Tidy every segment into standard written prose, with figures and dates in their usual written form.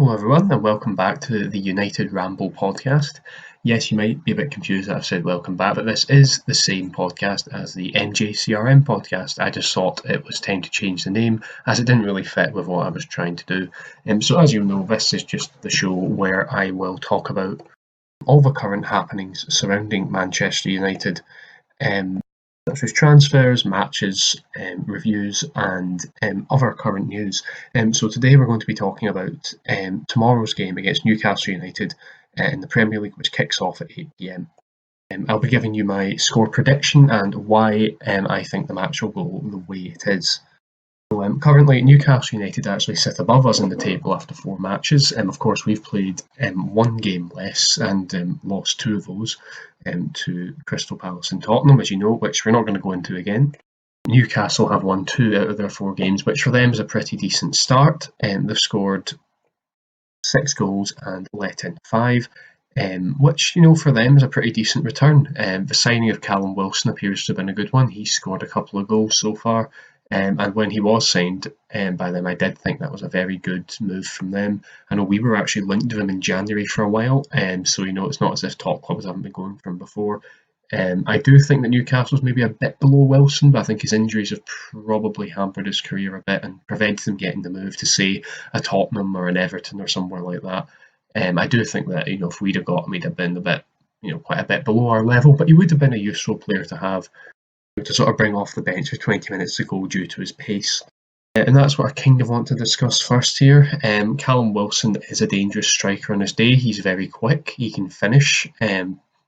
Hello everyone and welcome back to the United Ramble podcast. Yes, you might be a bit confused that I've said welcome back, but this is the same podcast as the NJCRM podcast. I just thought it was time to change the name as it didn't really fit with what I was trying to do. So as you know, this is just the show where I will talk about all the current happenings surrounding Manchester United, such as transfers, matches, reviews, and other current news. So today we're going to be talking about tomorrow's game against Newcastle United in the Premier League, which kicks off at 8 p.m. I'll be giving you my score prediction and why I think the match will go the way it is. So, currently, Newcastle United actually sit above us in the table after 4 matches. Of course, we've played 1 game less and lost 2 of those to Crystal Palace and Tottenham, as you know, which we're not going to go into again. Newcastle have won 2 out of their 4 games, which for them is a pretty decent start. They've scored 6 goals and let in 5. Which, for them is a pretty decent return. The signing of Callum Wilson appears to have been a good one. He's scored a couple of goals so far. And when he was signed by them, I did think that was a very good move from them. I know we were actually linked to him in January for a while, so it's not as if top clubs haven't been going for him before. I do think that Newcastle's maybe a bit below Wilson, but I think his injuries have probably hampered his career a bit and prevented him getting the move to, say, a Tottenham or an Everton or somewhere like that. I do think that if we'd have got him, he'd have been a bit, quite a bit below our level, but he would have been a useful player to have to sort of bring off the bench with 20 minutes to go due to his pace. And that's what I kind of want to discuss first here. Callum Wilson is a dangerous striker on his day. He's very quick. He can finish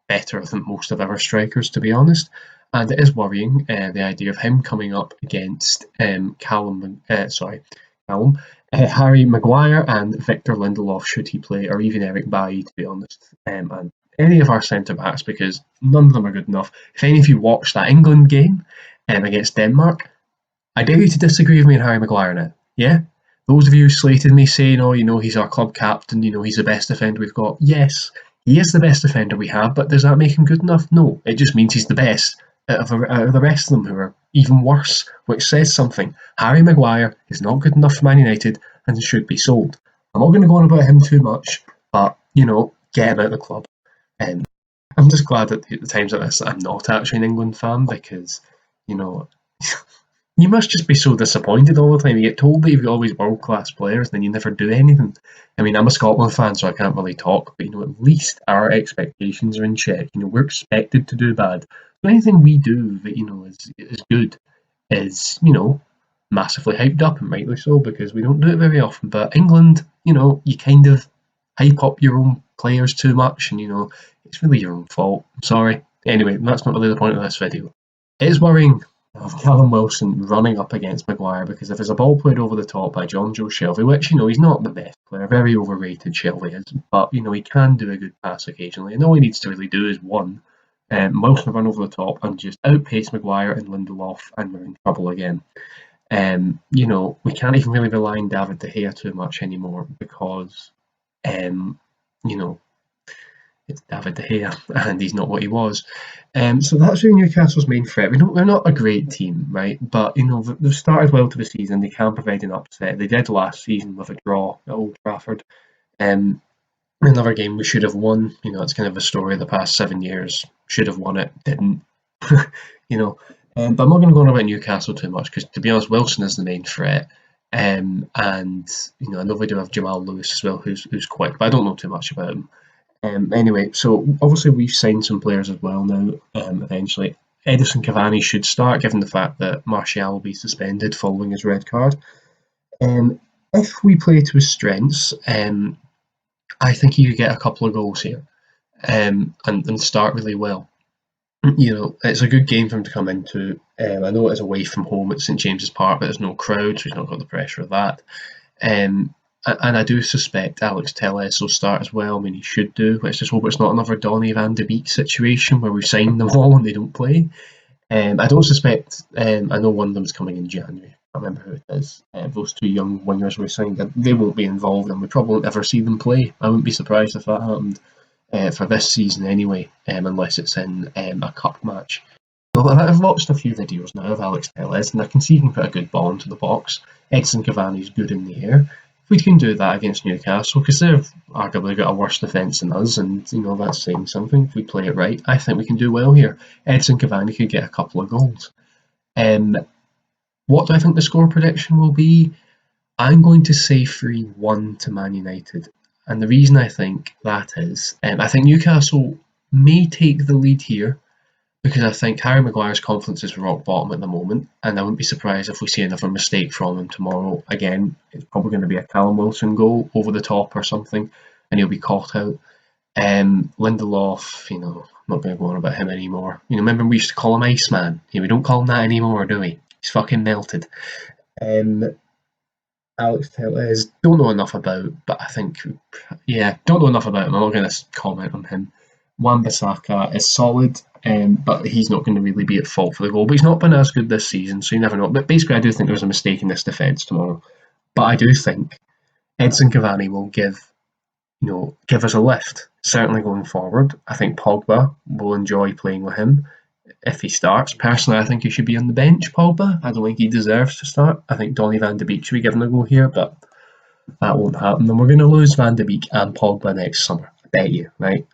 better than most of our strikers, to be honest. And it is worrying, the idea of him coming up against Harry Maguire and Victor Lindelof, should he play, or even Eric Bailly, to be honest. And any of our centre-backs, because none of them are good enough. If any of you watched that England game against Denmark, I dare you to disagree with me and Harry Maguire now. Yeah? Those of you who slated me saying, he's our club captain, he's the best defender we've got. Yes, he is the best defender we have, but does that make him good enough? No, it just means he's the best out of the rest of them who are even worse, which says something. Harry Maguire is not good enough for Man United and should be sold. I'm not going to go on about him too much, but, get him out of the club. I'm just glad that at the times like this I'm not actually an England fan, because, you must just be so disappointed all the time. You get told that you've got all these world-class players and then you never do anything. I mean, I'm a Scotland fan, so I can't really talk, but, at least our expectations are in check. We're expected to do bad. So anything we do that, is good is, massively hyped up, and rightly so, because we don't do it very often. But England, you kind of hype up your own players too much, and it's really your own fault. I'm sorry. Anyway, that's not really the point of this video. It is worrying of Callum Wilson running up against Maguire, because if there's a ball played over the top by John Joe Shelvey, which he's not the best player, very overrated Shelvey is, but he can do a good pass occasionally, and all he needs to really do is one. Wilson run over the top and just outpace Maguire and Lindelof, and we're in trouble again. We can't even really rely on David De Gea too much anymore, because it's David De Gea, and he's not what he was. So that's really Newcastle's main threat. They're not a great team, right? But they've started well to the season. They can provide an upset. They did last season with a draw at Old Trafford. Another game we should have won. It's kind of a story of the past 7 years. Should have won it, didn't. But I'm not going to go on about Newcastle too much, because, to be honest, Wilson is the main threat. And I know we do have Jamal Lewis as well, who's quick, but I don't know too much about him. Anyway, so obviously we've signed some players as well now, eventually. Edison Cavani should start, given the fact that Martial will be suspended following his red card. If we play to his strengths, I think he could get a couple of goals here and start really well. It's a good game for him to come into. I know it's away from home at St James's Park, but there's no crowd, so he's not got the pressure of that. And I do suspect Alex Telles will start as well. I mean, he should do. Let's just hope it's not another Donny van de Beek situation where we've signed them all and they don't play. I don't suspect. I know one of them is coming in January. I can't remember who it is. Those 2 young wingers we signed, they won't be involved, and we probably won't ever see them play. I wouldn't be surprised if that happened for this season anyway, unless it's in a cup match. Well, I've watched a few videos now of Alex Telles, and I can see he can put a good ball into the box. Edison Cavani's good in the air. if we can do that against Newcastle, because they've arguably got a worse defence than us, and that's saying something. If we play it right, I think we can do well here. Edson Cavani could get a couple of goals. What do I think the score prediction will be? I'm going to say 3-1 to Man United. And the reason I think that is, I think Newcastle may take the lead here because I think Harry Maguire's confidence is rock bottom at the moment, and I wouldn't be surprised if we see another mistake from him tomorrow. Again, it's probably going to be a Callum Wilson goal over the top or something, and he'll be caught out. Lindelof, I'm not going to go on about him anymore. Remember we used to call him Iceman? We don't call him that anymore, do we? He's fucking melted. Alex Telles, don't know enough about, but I think, don't know enough about him. I'm not going to comment on him. Wan-Bissaka is solid, but he's not going to really be at fault for the goal. But he's not been as good this season, so you never know. But basically, I do think there was a mistake in this defence tomorrow. But I do think Edson Cavani will give us a lift, certainly going forward. I think Pogba will enjoy playing with him if he starts. Personally, I think he should be on the bench, Pogba. I don't think he deserves to start. I think Donny van de Beek should be given a go here, but that won't happen. And we're going to lose Van de Beek and Pogba next summer. I bet you, right?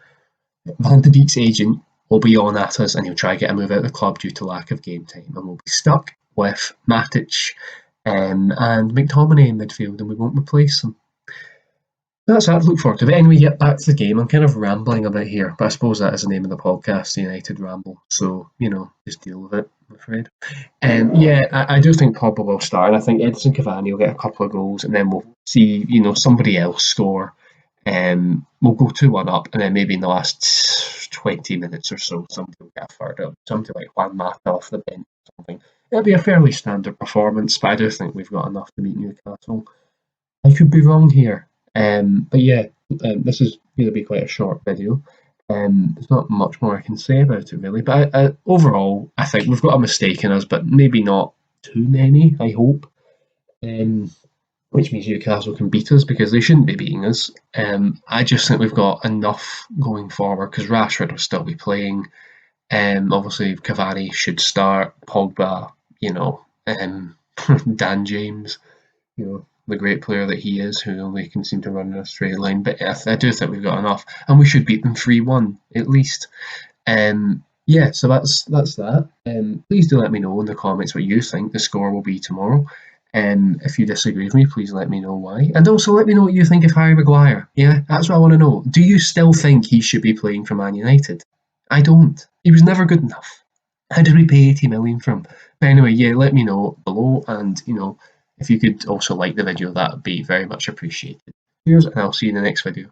Van de Beek's agent will be on at us and he'll try to get a move out of the club due to lack of game time. And we'll be stuck with Matic and McTominay in midfield and we won't replace them. That's that to look forward to. But anyway, get back to the game. I'm kind of rambling a bit here, but I suppose that is the name of the podcast, the United Ramble. So, just deal with it, I'm afraid. I do think Pogba will start, and I think Edson Cavani will get a couple of goals, and then we'll see, somebody else score. We'll go 2-1 up, and then maybe in the last 20 minutes or so, somebody will get a third up. Somebody like Juan Mata off the bench or something. It'll be a fairly standard performance, but I do think we've got enough to beat Newcastle. I could be wrong here. This is going to be quite a short video. There's not much more I can say about it really, but overall I think we've got a mistake in us, but maybe not too many, I hope, which means Newcastle can beat us because they shouldn't be beating us. I just think we've got enough going forward because Rashford will still be playing. Obviously Cavani should start, Pogba, Dan James, the great player that he is, who only can seem to run in a straight line. But I do think we've got enough, and we should beat them 3-1 at least. So that's that. Please do let me know in the comments what you think the score will be tomorrow. If you disagree with me, please let me know why. And also let me know what you think of Harry Maguire. Yeah, that's what I want to know. Do you still think he should be playing for Man United? I don't. He was never good enough. How did we pay 80 million for him? But anyway, let me know below, and if you could also like the video, that would be very much appreciated. Cheers, and I'll see you in the next video.